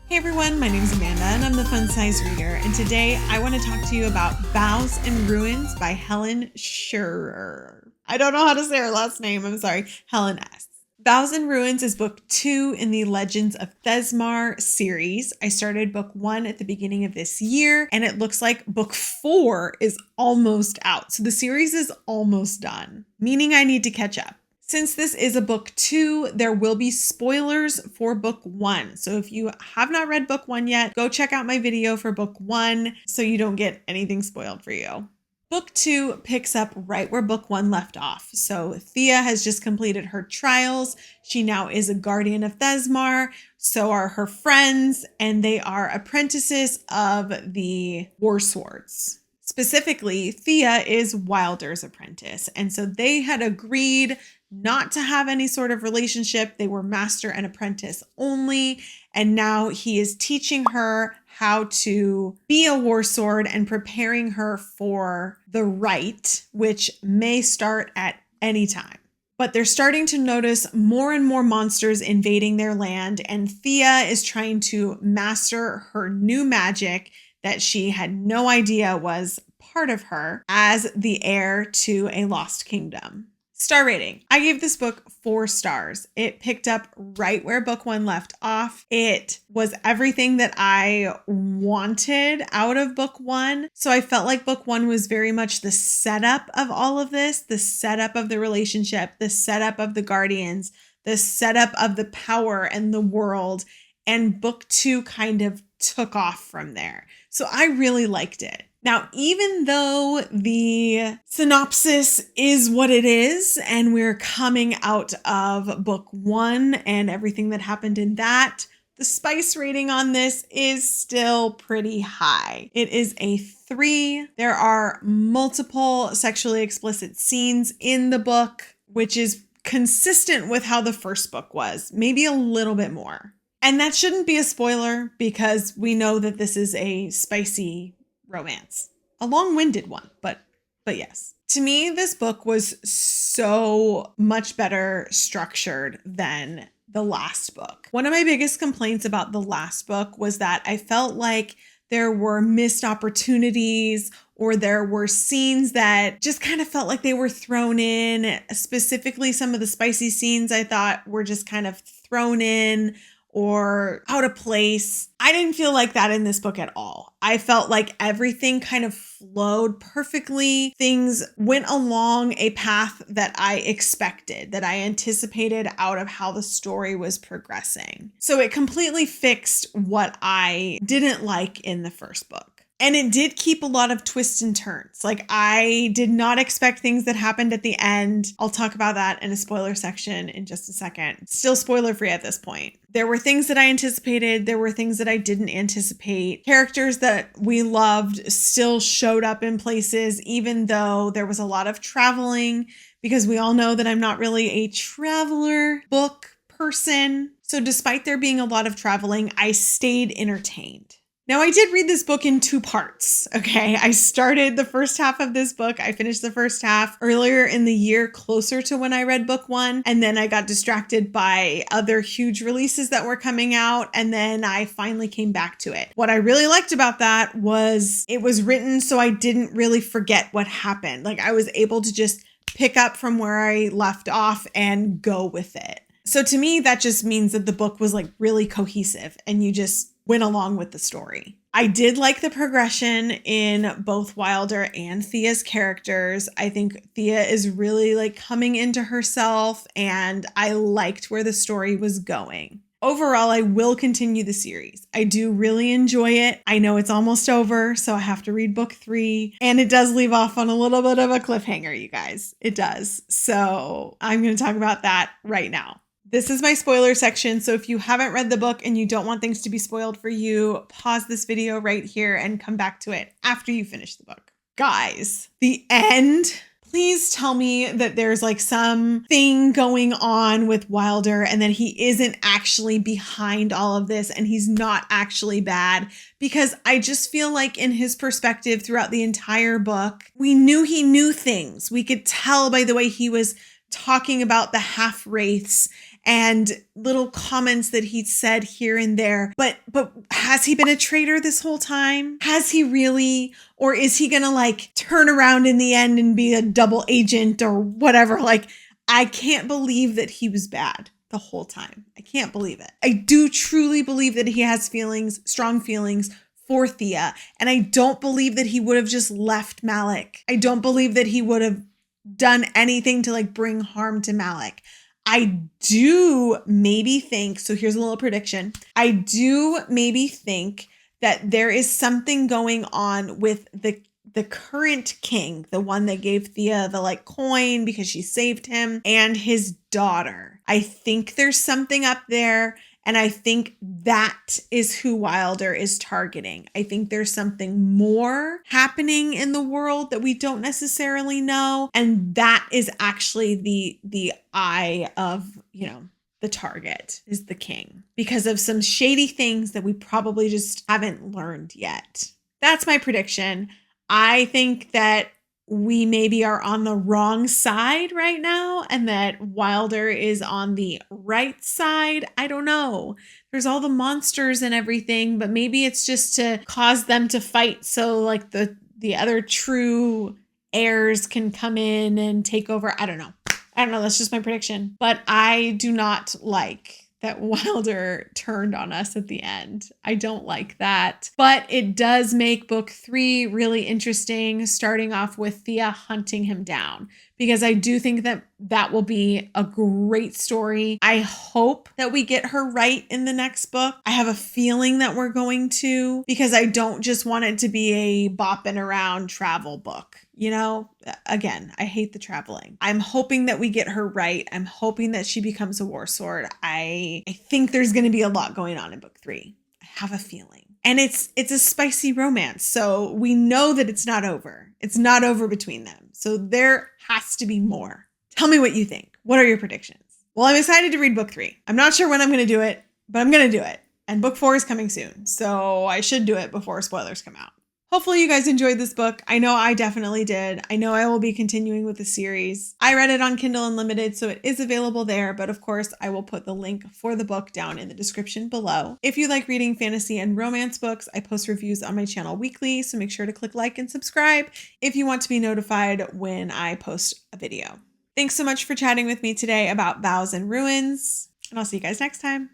Hey everyone, my name is Amanda and I'm the Fun Size Reader, and today I want to talk to you about Vows and Ruins by Helen Scherer. I don't know how to say her last name, I'm sorry, Helen S. Vows and Ruins is book 2 in the Legends of Thezmarr series. I started book 1 at the beginning of this year, and it looks like book 4 is almost out. So the series is almost done, meaning I need to catch up. Since this is a book 2, there will be spoilers for book 1. So if you have not read book 1 yet, go check out my video for book 1 so you don't get anything spoiled for you. Book 2 picks up right where book 1 left off. So Thea has just completed her trials. She now is a guardian of Thezmarr. So are her friends, and they are apprentices of the War Swords. Specifically, Thea is Wilder's apprentice. And so they had agreed not to have any sort of relationship. They were master and apprentice only. And now he is teaching her how to be a war sword and preparing her for the rite, which may start at any time. But they're starting to notice more and more monsters invading their land. And Thea is trying to master her new magic that she had no idea was part of her as the heir to a lost kingdom. Star rating. I gave this book 4 stars. It picked up right where book 1 left off. It was everything that I wanted out of book 1. So I felt like book 1 was very much the setup of all of this, the setup of the relationship, the setup of the guardians, the setup of the power and the world. And book 2 kind of took off from there. So I really liked it. Now, even though the synopsis is what it is, and we're coming out of book 1 and everything that happened in that, the spice rating on this is still pretty high. It is a 3. There are multiple sexually explicit scenes in the book, which is consistent with how the first book was, maybe a little bit more. And that shouldn't be a spoiler because we know that this is a spicy romance. A long-winded one, but yes. To me, this book was so much better structured than the last book. One of my biggest complaints about the last book was that I felt like there were missed opportunities, or there were scenes that just kind of felt like they were thrown in. Specifically, some of the spicy scenes I thought were just kind of thrown in or out of place. I didn't feel like that in this book at all. I felt like everything kind of flowed perfectly. Things went along a path that I expected, that I anticipated out of how the story was progressing. So it completely fixed what I didn't like in the first book. And it did keep a lot of twists and turns. Like, I did not expect things that happened at the end. I'll talk about that in a spoiler section in just a second. Still spoiler free at this point. There were things that I anticipated. There were things that I didn't anticipate. Characters that we loved still showed up in places, even though there was a lot of traveling, because we all know that I'm not really a traveler book person. So despite there being a lot of traveling, I stayed entertained. Now, I did read this book in 2 parts, okay? I started the first half of this book. I finished the first half earlier in the year, closer to when I read book 1. And then I got distracted by other huge releases that were coming out. And then I finally came back to it. What I really liked about that was it was written so I didn't really forget what happened. Like, I was able to just pick up from where I left off and go with it. So to me, that just means that the book was like really cohesive and you just went along with the story. I did like the progression in both Wilder and Thea's characters. I think Thea is really like coming into herself, and I liked where the story was going. Overall, I will continue the series. I do really enjoy it. I know it's almost over, so I have to read book 3, and it does leave off on a little bit of a cliffhanger, you guys. It does. So I'm going to talk about that right now. This is my spoiler section, so if you haven't read the book and you don't want things to be spoiled for you, pause this video right here and come back to it after you finish the book. Guys, the end. Please tell me that there's like something going on with Wilder and that he isn't actually behind all of this and he's not actually bad, because I just feel like in his perspective throughout the entire book, we knew he knew things. We could tell by the way he was talking about the half-wraiths and little comments that he said here and there. But has he been a traitor this whole time? Has he really? Or is he gonna like turn around in the end and be a double agent or whatever? Like, I can't believe that he was bad the whole time. I can't believe it. I do truly believe that he has feelings, strong feelings for Thea. And I don't believe that he would have just left Malik. I don't believe that he would have done anything to like bring harm to Malik. I do maybe think, so here's a little prediction. I do maybe think that there is something going on with the current king, the one that gave Thea the like coin because she saved him, and his daughter. I think there's something up there. And I think that is who Wilder is targeting. I think there's something more happening in the world that we don't necessarily know. And that is actually the eye of, you know, the target is the king because of some shady things that we probably just haven't learned yet. That's my prediction. I think that we maybe are on the wrong side right now and that Wilder is on the right side. I don't know. There's all the monsters and everything, but maybe it's just to cause them to fight so like the other true heirs can come in and take over. I don't know. That's just my prediction. But I do not like that Wilder turned on us at the end. I don't like that. But it does make book 3 really interesting, starting off with Thea hunting him down, because I do think that that will be a great story. I hope that we get her right in the next book. I have a feeling that we're going to, because I don't just want it to be a bopping around travel book. You know, again, I hate the traveling. I'm hoping that we get her right. I'm hoping that she becomes a war sword. I think there's going to be a lot going on in book 3. I have a feeling. And it's a spicy romance. So we know that it's not over. It's not over between them. So there has to be more. Tell me what you think. What are your predictions? Well, I'm excited to read book 3. I'm not sure when I'm going to do it, but I'm going to do it. And book 4 is coming soon. So I should do it before spoilers come out. Hopefully you guys enjoyed this book. I know I definitely did. I know I will be continuing with the series. I read it on Kindle Unlimited, so it is available there. But of course, I will put the link for the book down in the description below. If you like reading fantasy and romance books, I post reviews on my channel weekly, so make sure to click like and subscribe if you want to be notified when I post a video. Thanks so much for chatting with me today about Vows and Ruins, and I'll see you guys next time.